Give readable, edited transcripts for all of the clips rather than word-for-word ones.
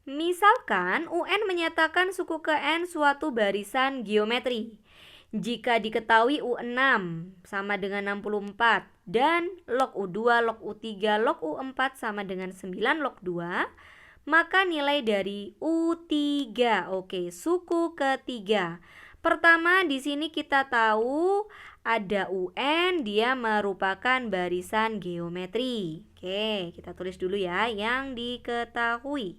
Misalkan UN menyatakan suku ke N suatu barisan geometri. Jika diketahui U6 sama dengan 64 dan log U2, log U3, log U4 sama dengan 9 log 2, maka nilai dari U3, oke, suku ketiga. Pertama di sini kita tahu ada UN, dia merupakan barisan geometri. Oke, kita tulis dulu ya yang diketahui.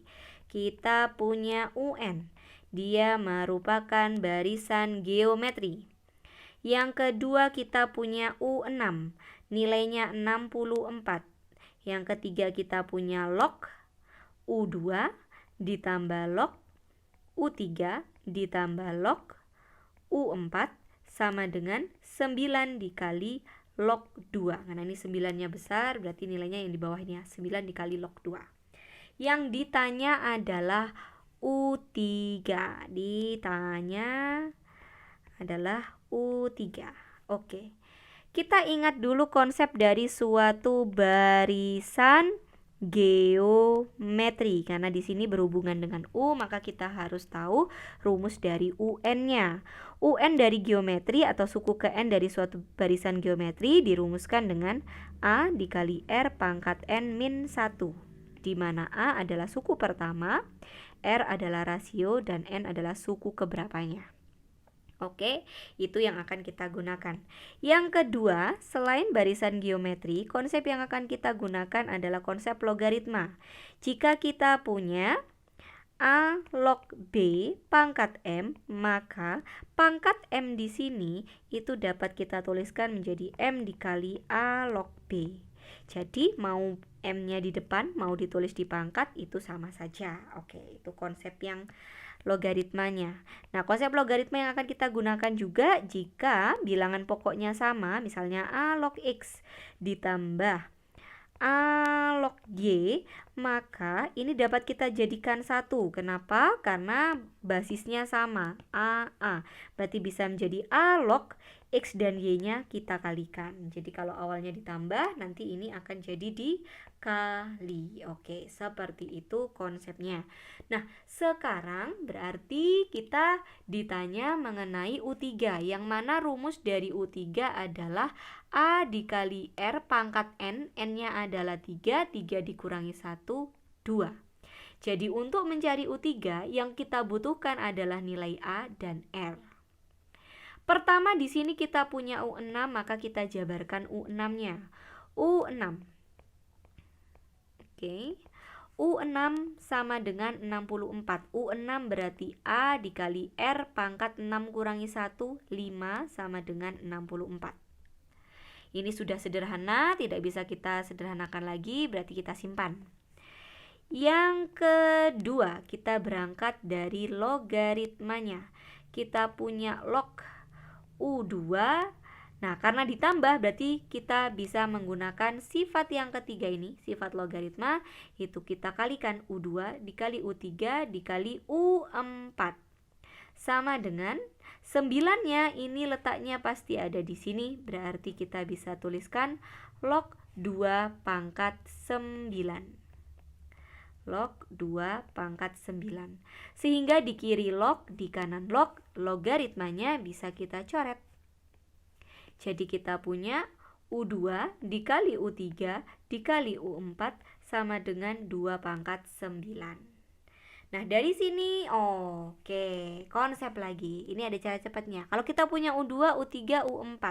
Kita punya UN, dia merupakan barisan geometri. Yang kedua kita punya U6, nilainya 64. Yang ketiga kita punya log U2 ditambah log U3 ditambah log U4 sama dengan 9 dikali log 2. Karena ini 9-nya besar, berarti nilainya yang di bawahnya 9 dikali log 2. Yang ditanya adalah U3. Ditanya adalah U3. Oke. Kita ingat dulu konsep dari suatu barisan geometri. Karena di sini berhubungan dengan U, maka kita harus tahu rumus dari UN-nya. UN dari geometri atau suku ke N dari suatu barisan geometri dirumuskan dengan A dikali R pangkat N min 1, di mana A adalah suku pertama, R adalah rasio, dan N adalah suku keberapanya. Oke, itu yang akan kita gunakan. Yang kedua, selain barisan geometri, konsep yang akan kita gunakan adalah konsep logaritma. Jika kita punya A log B pangkat M, maka pangkat M di sini itu dapat kita tuliskan menjadi M dikali A log B. Jadi mau M-nya di depan, mau ditulis di pangkat, itu sama saja. Oke, itu konsep yang logaritmanya. Nah, konsep logaritma yang akan kita gunakan juga jika bilangan pokoknya sama, misalnya A log X ditambah A log Y, maka ini dapat kita jadikan satu. Kenapa? Karena basisnya sama, AA. Berarti bisa menjadi A log X dan Y-nya kita kalikan. Jadi kalau awalnya ditambah, nanti ini akan jadi dikali. Oke, seperti itu konsepnya. Nah, sekarang berarti kita ditanya mengenai U3, yang mana rumus dari U3 adalah A dikali R pangkat N, N-nya adalah 3, 3 dikurangi 1, 2. Jadi untuk mencari U3 yang kita butuhkan adalah nilai A dan R. Pertama di sini kita punya U6, maka kita jabarkan U6-nya. U6. Oke. U6 sama dengan 64. U6 berarti A dikali R pangkat 6 kurangi 1, 5 sama dengan 64. Ini sudah sederhana, tidak bisa kita sederhanakan lagi, berarti kita simpan. Yang kedua, kita berangkat dari logaritmanya. Kita punya log U2. Nah, karena ditambah berarti kita bisa menggunakan sifat yang ketiga ini, sifat logaritma, itu kita kalikan U2 dikali U3 dikali U4. Sama dengan 9-nya ini letaknya pasti ada di sini, berarti kita bisa tuliskan log 2 pangkat 9. Log 2 pangkat 9. Sehingga di kiri log, di kanan log, logaritmanya bisa kita coret. Jadi kita punya U2 dikali U3 dikali U4 sama dengan 2 pangkat 9. Nah, dari sini, oke, konsep lagi. Ini ada cara cepatnya. Kalau kita punya U2, U3, U4,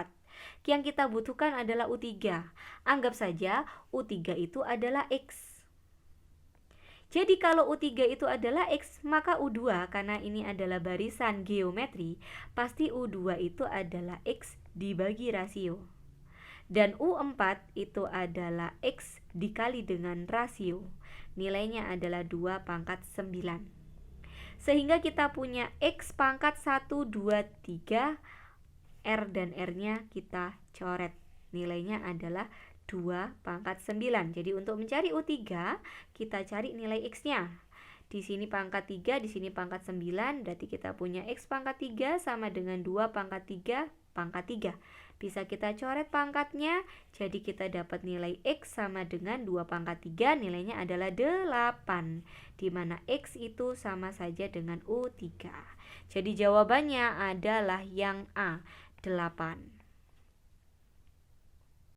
yang kita butuhkan adalah U3. Anggap saja U3 itu adalah X. Jadi kalau U3 itu adalah X, maka U2, karena ini adalah barisan geometri, pasti U2 itu adalah X dibagi rasio. Dan U4 itu adalah X dikali dengan rasio. Nilainya adalah 2 pangkat 9. Sehingga kita punya X pangkat 1, 2, 3. R dan R-nya kita coret. Nilainya adalah 2 pangkat 9. Jadi untuk mencari U3, kita cari nilai X-nya. Di sini pangkat 3, di sini pangkat 9. Berarti kita punya X pangkat 3 sama dengan 2 pangkat 3 pangkat 3. Bisa kita coret pangkatnya, jadi kita dapat nilai X sama dengan 2 pangkat 3, nilainya adalah 8, di mana X itu sama saja dengan U3. Jadi jawabannya adalah yang A, 8.